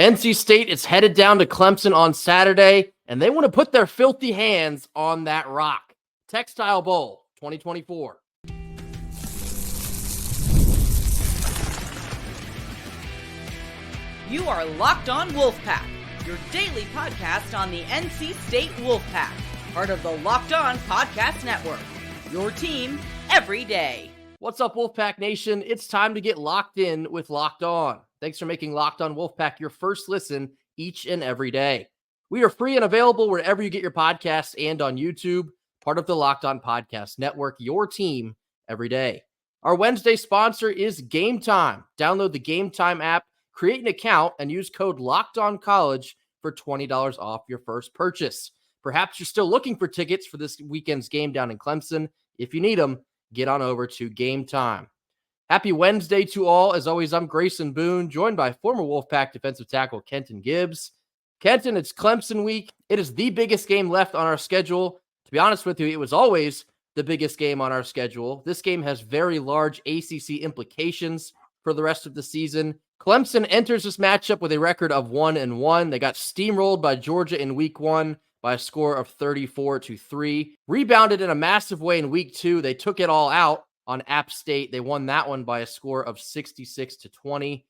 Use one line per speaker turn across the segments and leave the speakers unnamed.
NC State is headed down to Clemson on Saturday, and they want to put their filthy hands on that rock. Textile Bowl 2024.
You are Locked On Wolfpack, your daily podcast on the NC State Wolfpack, part of the Locked On Podcast Network, your team every day.
What's up, Wolfpack Nation? It's time to get locked in with Locked On. Thanks for making Locked On Wolfpack your first listen each and every day. We are free and available wherever you get your podcasts and on YouTube, part of the Locked On Podcast Network, your team every day. Our Wednesday sponsor is Gametime. Download the Gametime app, create an account, and use code LOCKEDONCollege for $20 off your first purchase. Perhaps you're still looking for tickets for this weekend's game down in Clemson. If you need them, get on over to Gametime. Happy Wednesday to all. As always, I'm Grayson Boone, joined by former Wolfpack defensive tackle Kenton Gibbs. Kenton, it's Clemson week. It is the biggest game left on our schedule. To be honest with you, it was always the biggest game on our schedule. This game has very large ACC implications for the rest of the season. Clemson enters this matchup with a record of 1-1. They got steamrolled by Georgia in week 1 by a score of 34-3. Rebounded in a massive way in week 2. They took it all out on App State. They won that one by a score of 66-20.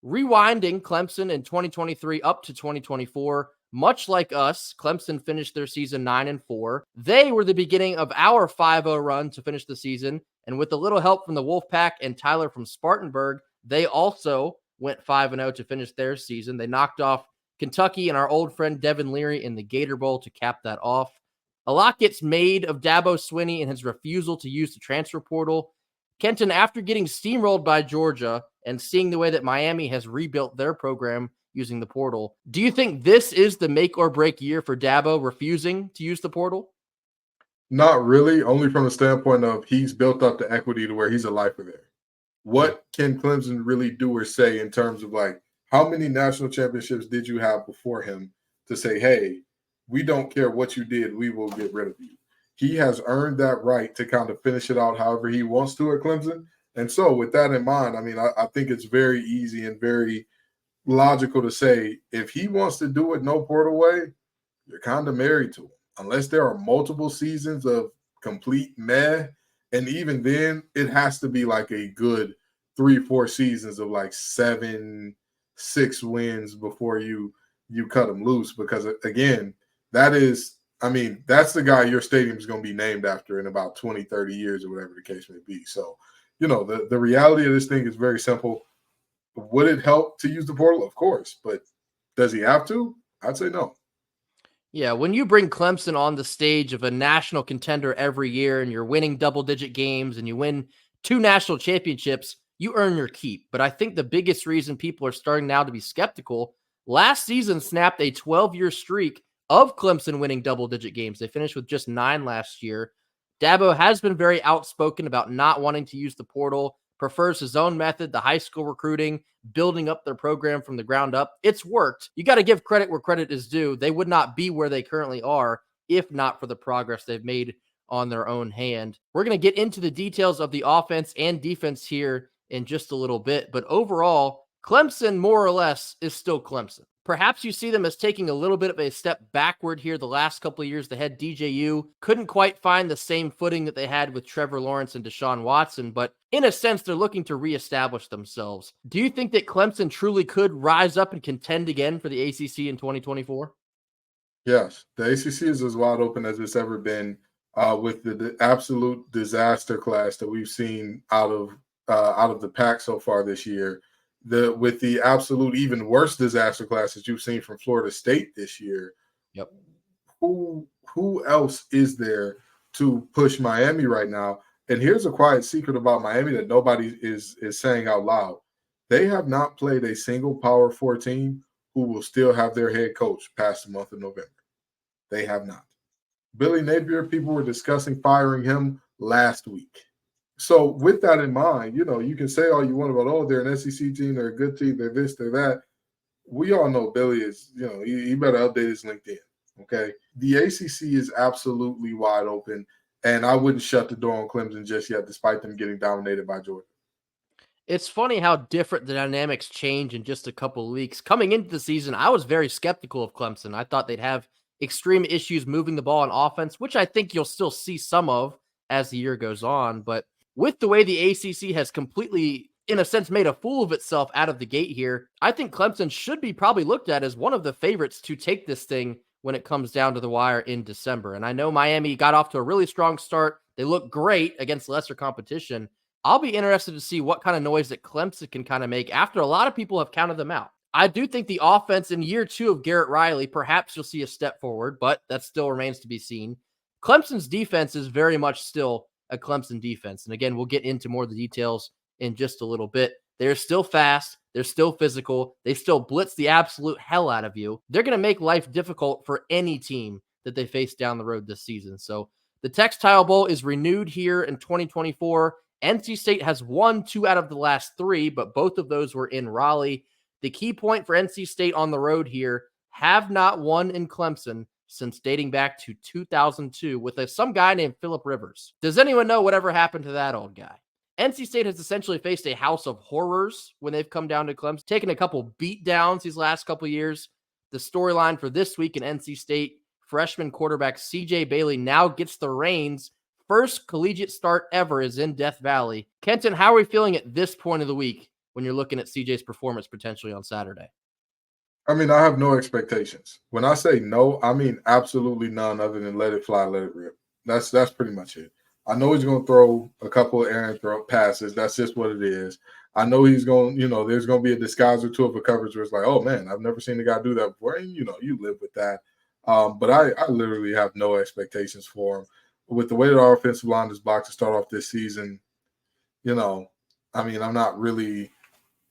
Rewinding Clemson in 2023 up to 2024, much like us, Clemson finished their season 9-4. They were the beginning of our 5-0 run to finish the season, and with a little help from the Wolfpack and Tyler from Spartanburg, they also went 5-0 to finish their season. They knocked off Kentucky and our old friend Devin Leary in the Gator Bowl to cap that off. A lot gets made of Dabo Swinney and his refusal to use the transfer portal. Kenton, after getting steamrolled by Georgia and seeing the way that Miami has rebuilt their program using the portal, do you think this is the make or break year for Dabo refusing to use the portal?
Not really, only from the standpoint of he's built up the equity to where he's a lifer there. What can Clemson really do or say in terms of like, how many national championships did you have before him to say, hey, we don't care what you did, we will get rid of you? He has earned that right to kind of finish it out however he wants to at Clemson. And so with that in mind, I mean, I think it's very easy and very logical to say if he wants to do it no portal way, you're kind of married to him. Unless there are multiple seasons of complete meh, and even then, it has to be like a good 3-4 seasons of like 7-6 wins before you cut him loose. Because again, that is, I mean, that's the guy your stadium is going to be named after in about 20, 30 years or whatever the case may be. So, you know, the reality of this thing is very simple. Would it help to use the portal? Of course. But does he have to? I'd say no.
Yeah, when you bring Clemson on the stage of a national contender every year and you're winning double-digit games and you win 2 national championships, you earn your keep. But I think the biggest reason people are starting now to be skeptical, last season snapped a 12-year streak of Clemson winning double-digit games. They finished with just 9 last year. Dabo has been very outspoken about not wanting to use the portal, prefers his own method, the high school recruiting, building up their program from the ground up. It's worked. You got to give credit where credit is due. They would not be where they currently are if not for the progress they've made on their own hand. We're going to get into the details of the offense and defense here in just a little bit, but overall, Clemson more or less is still Clemson. Perhaps you see them as taking a little bit of a step backward here the last couple of years. They had DJU, couldn't quite find the same footing that they had with Trevor Lawrence and Deshaun Watson, but in a sense, they're looking to reestablish themselves. Do you think that Clemson truly could rise up and contend again for the ACC in 2024?
Yes, the ACC is as wide open as it's ever been with the absolute disaster class that we've seen out of the pack so far this year. With the absolute even worse disaster class that you've seen from Florida State this year.
Yep.
Who else is there to push Miami right now? And here's a quiet secret about Miami that nobody is saying out loud. They have not played a single Power 4 team who will still have their head coach past the month of November. They have not. Billy Napier, people were discussing firing him last week. So with that in mind, you know, you can say all you want about, oh, they're an SEC team, they're a good team, they're this, they're that. We all know Billy is, you know, he better update his LinkedIn, okay? The ACC is absolutely wide open, and I wouldn't shut the door on Clemson just yet, despite them getting dominated by Georgia.
It's funny how different the dynamics change in just a couple of weeks. Coming into the season, I was very skeptical of Clemson. I thought they'd have extreme issues moving the ball on offense, which I think you'll still see some of as the year goes on. But with the way the ACC has completely, in a sense, made a fool of itself out of the gate here, I think Clemson should be probably looked at as one of the favorites to take this thing when it comes down to the wire in December. And I know Miami got off to a really strong start. They look great against lesser competition. I'll be interested to see what kind of noise that Clemson can kind of make after a lot of people have counted them out. I do think the offense in year 2 of Garrett Riley, perhaps you'll see a step forward, but that still remains to be seen. Clemson's defense is very much still a Clemson defense. And again, we'll get into more of the details in just a little bit. They're still fast. They're still physical. They still blitz the absolute hell out of you. They're going to make life difficult for any team that they face down the road this season. So the Textile Bowl is renewed here in 2024. NC State has won 2 out of the last 3, but both of those were in Raleigh. The key point for NC State on the road here, have not won in Clemson since dating back to 2002 with some guy named Phillip Rivers. Does anyone know whatever happened to that old guy? NC State has essentially faced a house of horrors when they've come down to Clemson, taken a couple beat downs these last couple years. The storyline for this week in NC State, freshman quarterback CJ Bailey now gets the reins. First collegiate start ever is in Death Valley. Kenton, how are we feeling at this point of the week when you're looking at CJ's performance potentially on Saturday?
I mean, I have no expectations. When I say no, I mean absolutely none other than let it fly, let it rip. That's pretty much it. I know he's going to throw a couple of errant throw passes. That's just what it is. I know he's going, there's going to be a disguise or two of a coverage where it's like, oh, man, I've never seen the guy do that before. And, you live with that. But I literally have no expectations for him. With the way that our offensive line is blocked to start off this season, I'm not really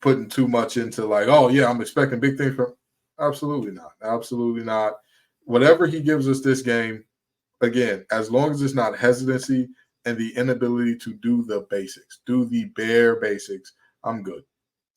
putting too much into like, oh, yeah, I'm expecting big things from – absolutely not. Absolutely not. Whatever he gives us this game, again, as long as it's not hesitancy and the inability to do the basics, do the bare basics, I'm good.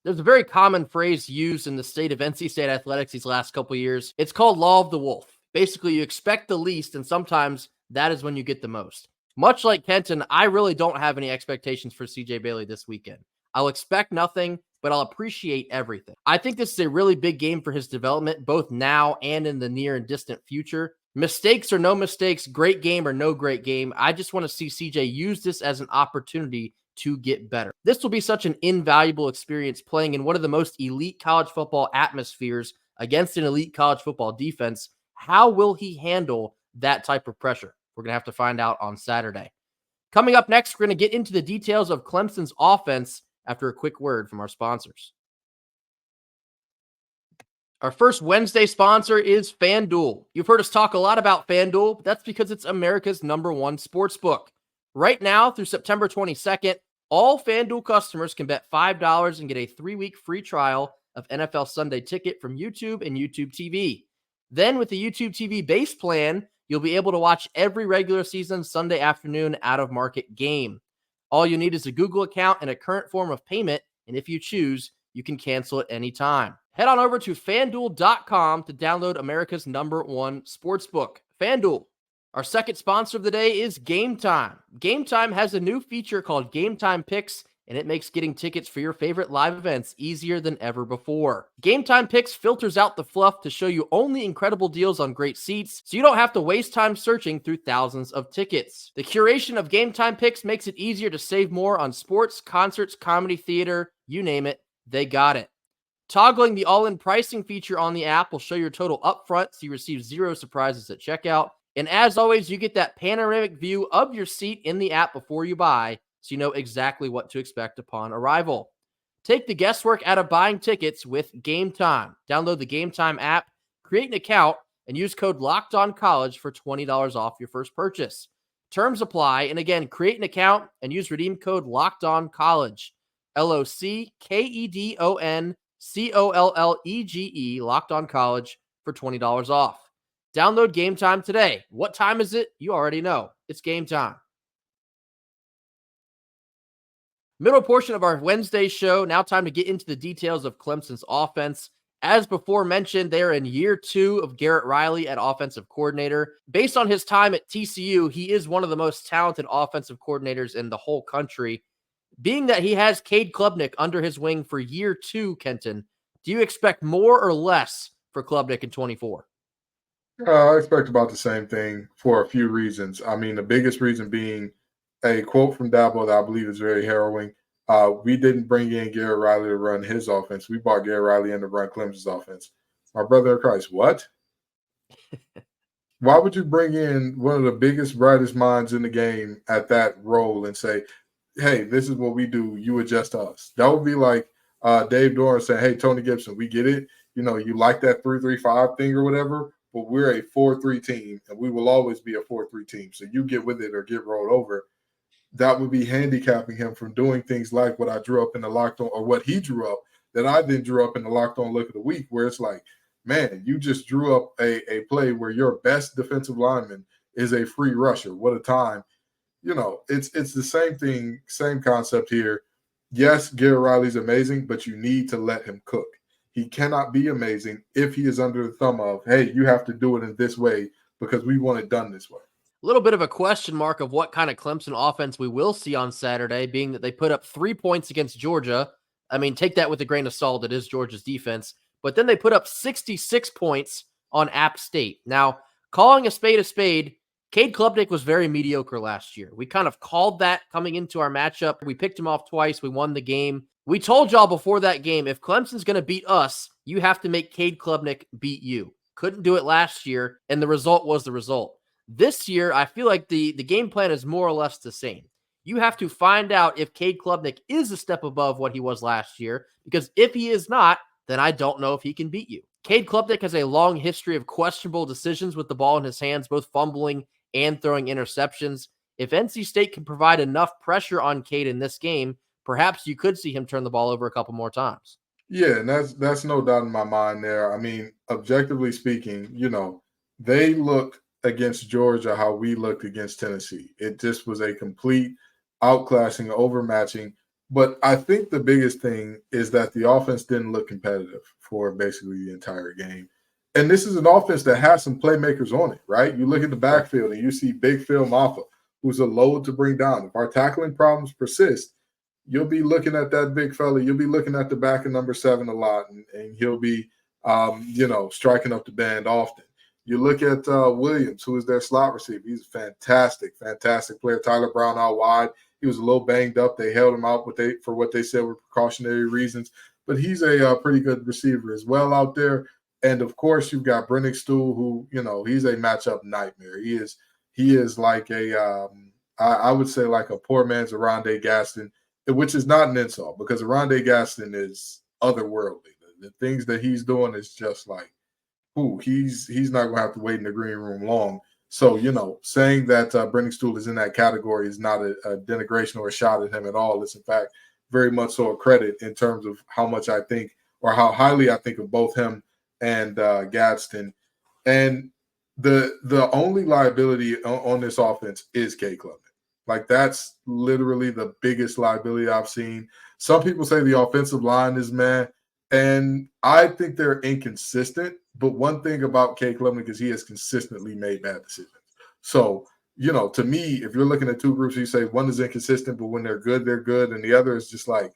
There's a very common phrase used in the state of NC State athletics these last couple of years. It's called Law of the Wolf. Basically, you expect the least, and sometimes that is when you get the most. Much like Kenton, I really don't have any expectations for CJ Bailey this weekend. I'll expect nothing, but I'll appreciate everything. I think this is a really big game for his development, both now and in the near and distant future. Mistakes or no mistakes, great game or no great game, I just want to see CJ use this as an opportunity to get better. This will be such an invaluable experience playing in one of the most elite college football atmospheres against an elite college football defense. How will he handle that type of pressure? We're going to have to find out on Saturday. Coming up next, we're going to get into the details of Clemson's offense after a quick word from our sponsors. Our first Wednesday sponsor is FanDuel. You've heard us talk a lot about FanDuel, but that's because it's America's #1 sportsbook. Right now, through September 22nd, all FanDuel customers can bet $5 and get a 3-week free trial of NFL Sunday Ticket from YouTube and YouTube TV. Then with the YouTube TV base plan, you'll be able to watch every regular season Sunday afternoon out-of-market game. All you need is a Google account and a current form of payment, and if you choose, you can cancel at any time. Head on over to FanDuel.com to download America's #1 sportsbook, FanDuel. Our second sponsor of the day is Gametime. Gametime has a new feature called Gametime Picks, and it makes getting tickets for your favorite live events easier than ever before. Gametime Picks filters out the fluff to show you only incredible deals on great seats, so you don't have to waste time searching through thousands of tickets. The curation of Gametime Picks makes it easier to save more on sports, concerts, comedy, theater, you name it, they got it. Toggling the all-in pricing feature on the app will show your total upfront, so you receive 0 surprises at checkout. And as always, you get that panoramic view of your seat in the app before you buy, so you know exactly what to expect upon arrival. Take the guesswork out of buying tickets with Gametime. Download the Gametime app, create an account, and use code LOCKEDONCollege for $20 off your first purchase. Terms apply, and again, create an account and use redeem code LOCKEDONCollege. LOCKEDONCOLLEGE, Locked On College, for $20 off. Download Gametime today. What time is it? You already know. It's game time. Middle portion of our Wednesday show. Now time to get into the details of Clemson's offense. As before mentioned, they are in year 2 of Garrett Riley at offensive coordinator. Based on his time at TCU, he is one of the most talented offensive coordinators in the whole country. Being that he has Cade Klubnik under his wing for year 2, Kenton, do you expect more or less for Klubnik in 24?
I expect about the same thing for a few reasons. I mean, the biggest reason being a quote from Dabo that I believe is very harrowing. We didn't bring in Garrett Riley to run his offense. We brought Garrett Riley in to run Clemson's offense. My brother in Christ, what? Why would you bring in one of the biggest, brightest minds in the game at that role and say, hey, this is what we do, you adjust to us? That would be like Dave Doran saying, hey, Tony Gibson, we get it. You know, you like that 3-3-5 thing or whatever, but we're a 4-3 team, and we will always be a 4-3 team. So you get with it or get rolled over. That would be handicapping him from doing things like what I drew up in the locked on, or what he drew up that I then drew up in the locked on look of the week, where it's like, man, you just drew up a play where your best defensive lineman is a free rusher. What a time. You know, it's the same thing, same concept here. Yes, Garrett Riley's amazing, but you need to let him cook. He cannot be amazing if he is under the thumb of, hey, you have to do it in this way because we want it done this way.
A little bit of a question mark of what kind of Clemson offense we will see on Saturday, being that they put up 3 points against Georgia. I mean, take that with a grain of salt. It is Georgia's defense. But then they put up 66 points on App State. Now, calling a spade, Cade Klubnik was very mediocre last year. We kind of called that coming into our matchup. We picked him off twice. We won the game. We told y'all before that game, if Clemson's going to beat us, you have to make Cade Klubnik beat you. Couldn't do it last year, and the result was the result. This year, I feel like the game plan is more or less the same. You have to find out if Cade Klubnik is a step above what he was last year, because if he is not, then I don't know if he can beat you. Cade Klubnik has a long history of questionable decisions with the ball in his hands, both fumbling and throwing interceptions. If NC State can provide enough pressure on Cade in this game, perhaps you could see him turn the ball over a couple more times.
Yeah, and that's no doubt in my mind there. I mean, objectively speaking, you know, they looked against Georgia how we looked against Tennessee. It just was a complete outclassing, overmatching. But I think the biggest thing is that the offense didn't look competitive for basically the entire game. And this is an offense that has some playmakers on it, right? You look at the backfield and you see Big Phil Maffa, who's a load to bring down. If our tackling problems persist, you'll be looking at that big fella. You'll be looking at the back of number 7 a lot, and he'll be, striking up the band often. You look at Williams, who is their slot receiver. He's a fantastic, fantastic player. Tyler Brown out wide. He was a little banged up. They held him out for what they said were precautionary reasons. But he's a pretty good receiver as well out there. And, of course, you've got Brennick Stool, who, he's a matchup nightmare. He is like I would say like a poor man's Arondé Gaston, which is not an insult because Arondé Gaston is otherworldly. The things that he's doing is just like, he's not going to have to wait in the green room long. So, saying that Brennick Stool is in that category is not a denigration or a shot at him at all. It's, in fact, very much so a credit in terms of how much I think or how highly I think of both him and Gadsden. And the only liability on this offense is Cade Klubnik. Like, that's literally the biggest liability I've seen. Some people say the offensive line is meh, and I think they're inconsistent. But one thing about Cade Klubnik is he has consistently made bad decisions. So, to me, if you're looking at two groups, you say one is inconsistent, but when they're good, and the other is just like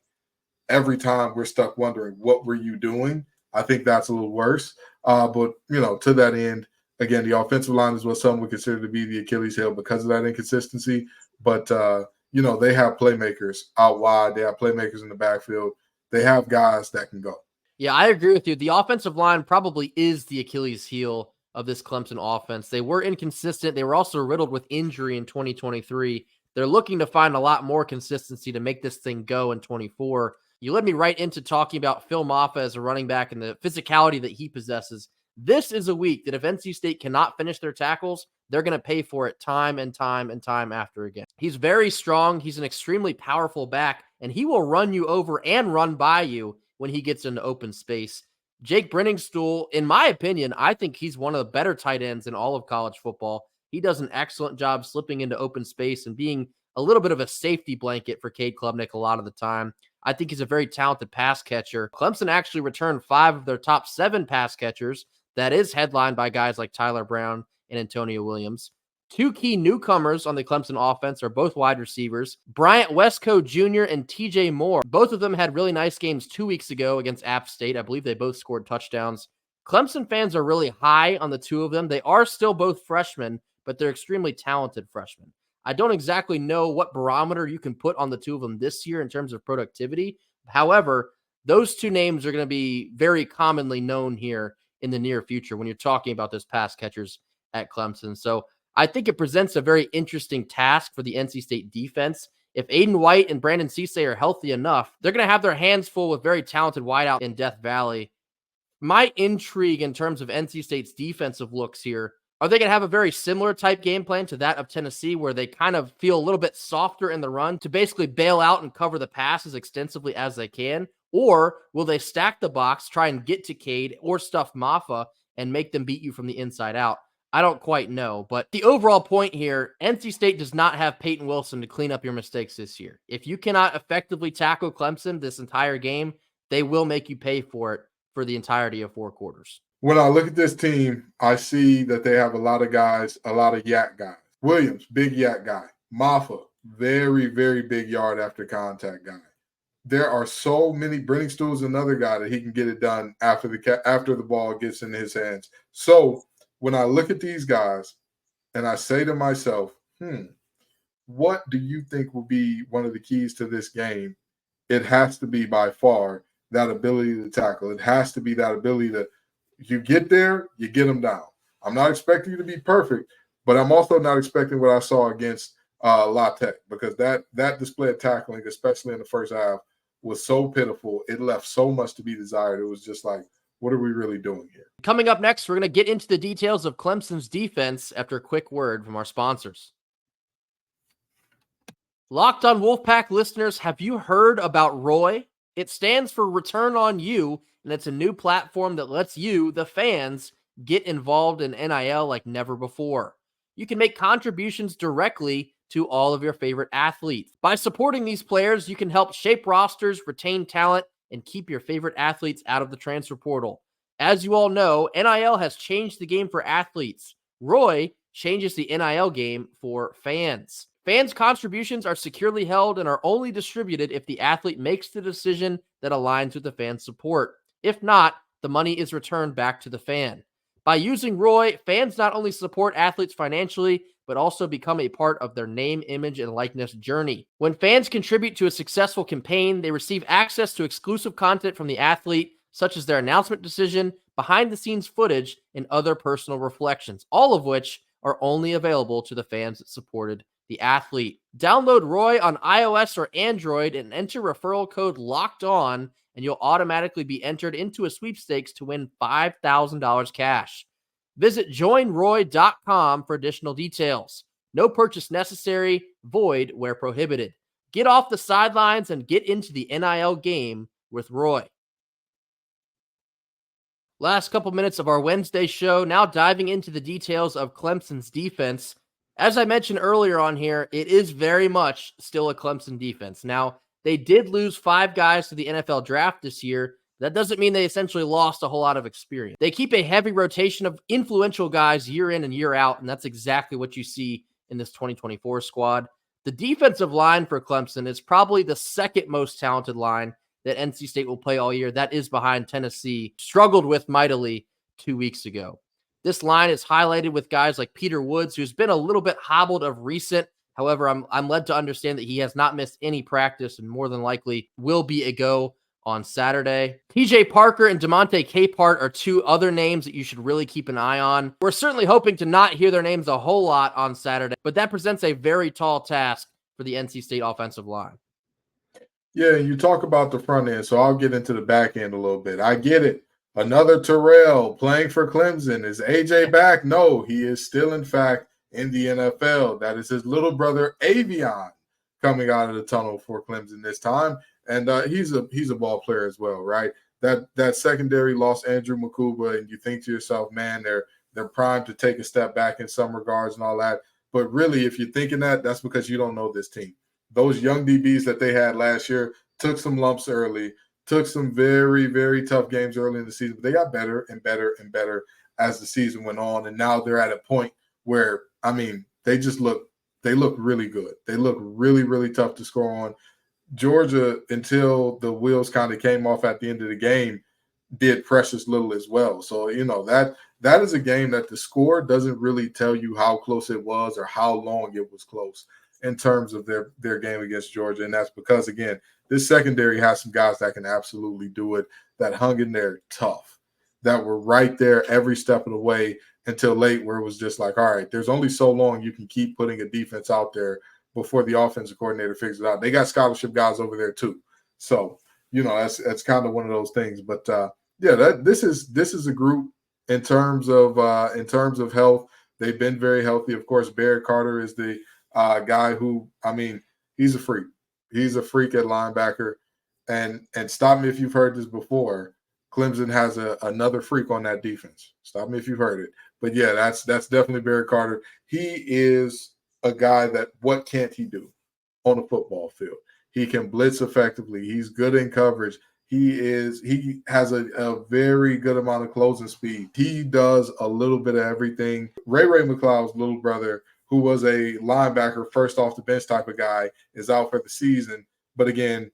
every time we're stuck wondering, what were you doing? I think that's a little worse. But, to that end, again, the offensive line is what some would consider to be the Achilles heel because of that inconsistency. But, they have playmakers out wide. They have playmakers in the backfield. They have guys that can go.
Yeah, I agree with you. The offensive line probably is the Achilles heel of this Clemson offense. They were inconsistent. They were also riddled with injury in 2023. They're looking to find a lot more consistency to make this thing go in 24. You led me right into talking about Phil Maffa as a running back and the physicality that he possesses. This is a week that if NC State cannot finish their tackles, they're going to pay for it time and time and time after again. He's very strong. He's an extremely powerful back, and he will run you over and run by you when he gets into open space. Jake Brenningstool, in my opinion, I think he's one of the better tight ends in all of college football. He does an excellent job slipping into open space and being a little bit of a safety blanket for Cade Klubnik a lot of the time. I think he's a very talented pass catcher. Clemson actually returned 5 of their top 7 pass catchers. That is headlined by guys like Tyler Brown and Antonio Williams. Two key newcomers on the Clemson offense are both wide receivers, Bryant Westco Jr. and TJ Moore. Both of them had really nice games 2 weeks ago against App State. I believe they both scored touchdowns. Clemson fans are really high on the two of them. They are still both freshmen, but they're extremely talented freshmen. I don't exactly know what barometer you can put on the two of them this year in terms of productivity. However, those two names are going to be very commonly known here in the near future when you're talking about those pass catchers at Clemson. So I think it presents a very interesting task for the NC State defense. If Aiden White and Brandon Cisse are healthy enough, they're going to have their hands full with very talented wideout in Death Valley. My intrigue in terms of NC State's defensive looks here, are they going to have a very similar type game plan to that of Tennessee, where they kind of feel a little bit softer in the run to basically bail out and cover the pass as extensively as they can? Or will they stack the box, try and get to Cade or stuff Maffa and make them beat you from the inside out? I don't quite know, but the overall point here, NC State does not have Peyton Wilson to clean up your mistakes this year. If you cannot effectively tackle Clemson this entire game, they will make you pay for it for the entirety of 4 quarters.
When I look at this team, I see that they have a lot of guys, a lot of yak guys. Williams, big yak guy. Maffa, very, very big yard after contact guy. There are so many. Brenning Stools, another guy that he can get it done after the ball gets in his hands. So when I look at these guys and I say to myself, what do you think will be one of the keys to this game? It has to be by far that ability to tackle. It has to be that ability to, you get there, you get them down. I'm not expecting you to be perfect, but I'm also not expecting what I saw against La Tech, because that display of tackling, especially in the first half, was so pitiful. It left so much to be desired. It was just like, what are we really doing here?
Coming up next, we're going to get into the details of Clemson's defense after a quick word from our sponsors. Locked on Wolfpack listeners, have you heard about ROY? It stands for Return on You, and it's a new platform that lets you, the fans, get involved in NIL like never before. You can make contributions directly to all of your favorite athletes. By supporting these players, you can help shape rosters, retain talent, and keep your favorite athletes out of the transfer portal. As you all know, NIL has changed the game for athletes. ROY changes the NIL game for fans. Fans' contributions are securely held and are only distributed if the athlete makes the decision that aligns with the fan's support. If not, the money is returned back to the fan. By using ROY, fans not only support athletes financially, but also become a part of their name, image, and likeness journey. When fans contribute to a successful campaign, they receive access to exclusive content from the athlete, such as their announcement decision, behind-the-scenes footage, and other personal reflections, all of which are only available to the fans that supported the athlete. Download ROY on iOS or Android and enter referral code LOCKEDON, and you'll automatically be entered into a sweepstakes to win $5,000 cash. Visit joinroy.com for additional details. No purchase necessary, void where prohibited. Get off the sidelines and get into the NIL game with ROY. Last couple minutes of our Wednesday show, now diving into the details of Clemson's defense. As I mentioned earlier on here, it is very much still a Clemson defense. Now, they did lose 5 guys to the NFL draft this year. That doesn't mean they essentially lost a whole lot of experience. They keep a heavy rotation of influential guys year in and year out, and that's exactly what you see in this 2024 squad. The defensive line for Clemson is probably the second most talented line that NC State will play all year. That is behind Tennessee, struggled with mightily 2 weeks ago. This line is highlighted with guys like Peter Woods, who's been a little bit hobbled of recent. However, I'm led to understand that he has not missed any practice and more than likely will be a go on Saturday. TJ Parker and DeMonte Capehart are 2 other names that you should really keep an eye on. We're certainly hoping to not hear their names a whole lot on Saturday, but that presents a very tall task for the NC State offensive line.
Yeah, you talk about the front end, so I'll get into the back end a little bit. I get it. Another Terrell playing for Clemson. Is AJ back? No, he is still, in fact, in the NFL. That is his little brother, Avion, coming out of the tunnel for Clemson this time. And he's a ball player as well, right? That secondary lost Andrew Makuba, and you think to yourself, man, they're primed to take a step back in some regards and all that. But really, if you're thinking that, that's because you don't know this team. Those young DBs that they had last year took some lumps early, took some very, very tough games early in the season, but they got better and better and better as the season went on. And now they're at a point where, I mean, they look really good. They look really, really tough to score on. Georgia, until the wheels kind of came off at the end of the game, did precious little as well. So, that is a game that the score doesn't really tell you how close it was or how long it was close in terms of their game against Georgia. And that's because, again, this secondary has some guys that can absolutely do it, that hung in there tough, that were right there every step of the way until late, where it was just like, all right, there's only so long you can keep putting a defense out there before the offensive coordinator figures it out. They got scholarship guys over there too. So, that's kind of one of those things. But this is a group in terms of health. They've been very healthy. Of course, Barrett Carter is the guy who, he's a freak. He's a freak at linebacker. And stop me if you've heard this before, Clemson has another freak on that defense. Stop me if you've heard it. But yeah, that's definitely Barrett Carter. He is a guy that, what can't he do on a football field? He can blitz effectively. He's good in coverage. He has a very good amount of closing speed. He does a little bit of everything. Ray McLeod's little brother, who was a linebacker, first off the bench type of guy, is out for the season. But again,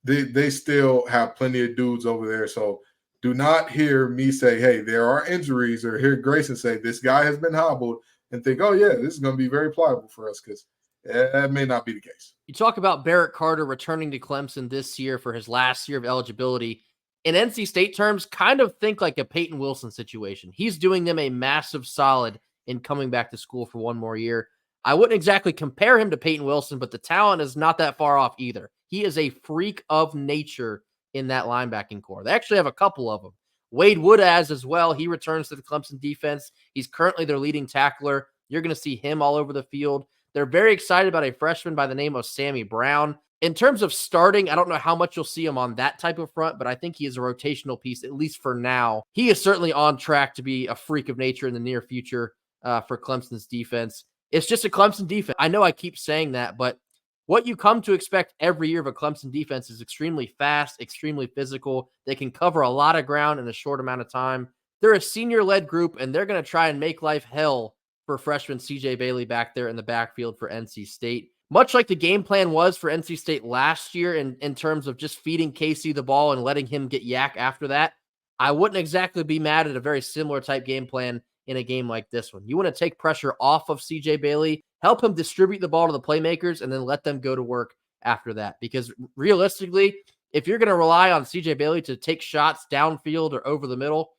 they still have plenty of dudes over there. So do not hear me say, hey, there are injuries, or hear Grayson say this guy has been hobbled and think, oh, yeah, this is going to be very pliable for us, because that may not be the case.
You talk about Barrett Carter returning to Clemson this year for his last year of eligibility. In NC State terms, kind of think like a Peyton Wilson situation. He's doing them a massive solid in coming back to school for one more year. I wouldn't exactly compare him to Peyton Wilson, but the talent is not that far off either. He is a freak of nature in that linebacking core. They actually have a couple of them. Wade Woodaz as well. He returns to the Clemson defense. He's currently their leading tackler. You're going to see him all over the field. They're very excited about a freshman by the name of Sammy Brown. In terms of starting, I don't know how much you'll see him on that type of front, but I think he is a rotational piece, at least for now. He is certainly on track to be a freak of nature in the near future for Clemson's defense. It's just a Clemson defense. I know I keep saying that, but what you come to expect every year of a Clemson defense is extremely fast, extremely physical. They can cover a lot of ground in a short amount of time. They're a senior-led group, and they're going to try and make life hell for freshman CJ Bailey back there in the backfield for NC State. Much like the game plan was for NC State last year in terms of just feeding Casey the ball and letting him get yak after that, I wouldn't exactly be mad at a very similar type game plan in a game like this one. You want to take pressure off of CJ Bailey, help him distribute the ball to the playmakers, and then let them go to work after that. Because realistically, if you're going to rely on CJ Bailey to take shots downfield or over the middle,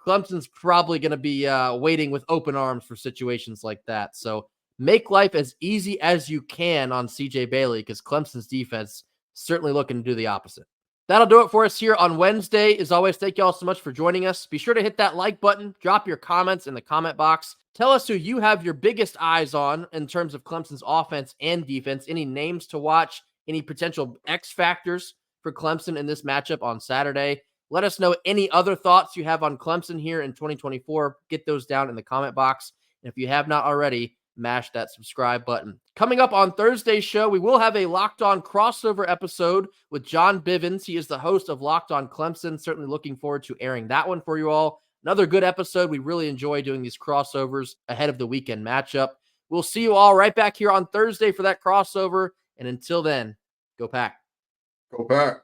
Clemson's probably going to be waiting with open arms for situations like that. So make life as easy as you can on CJ Bailey, because Clemson's defense certainly looking to do the opposite. That'll do it for us here on Wednesday. As always, thank you all so much for joining us. Be sure to hit that like button, drop your comments in the comment box. Tell us who you have your biggest eyes on in terms of Clemson's offense and defense. Any names to watch, any potential X factors for Clemson in this matchup on Saturday. Let us know any other thoughts you have on Clemson here in 2024. Get those down in the comment box. And if you have not already, mash that subscribe button. Coming up on Thursday's show, we will have a Locked On crossover episode with John Bivens. He is the host of Locked On Clemson. Certainly looking forward to airing that one for you all. Another good episode. We really enjoy doing these crossovers ahead of the weekend matchup. We'll see you all right back here on Thursday for that crossover. And until then, go Pack.
Go Pack.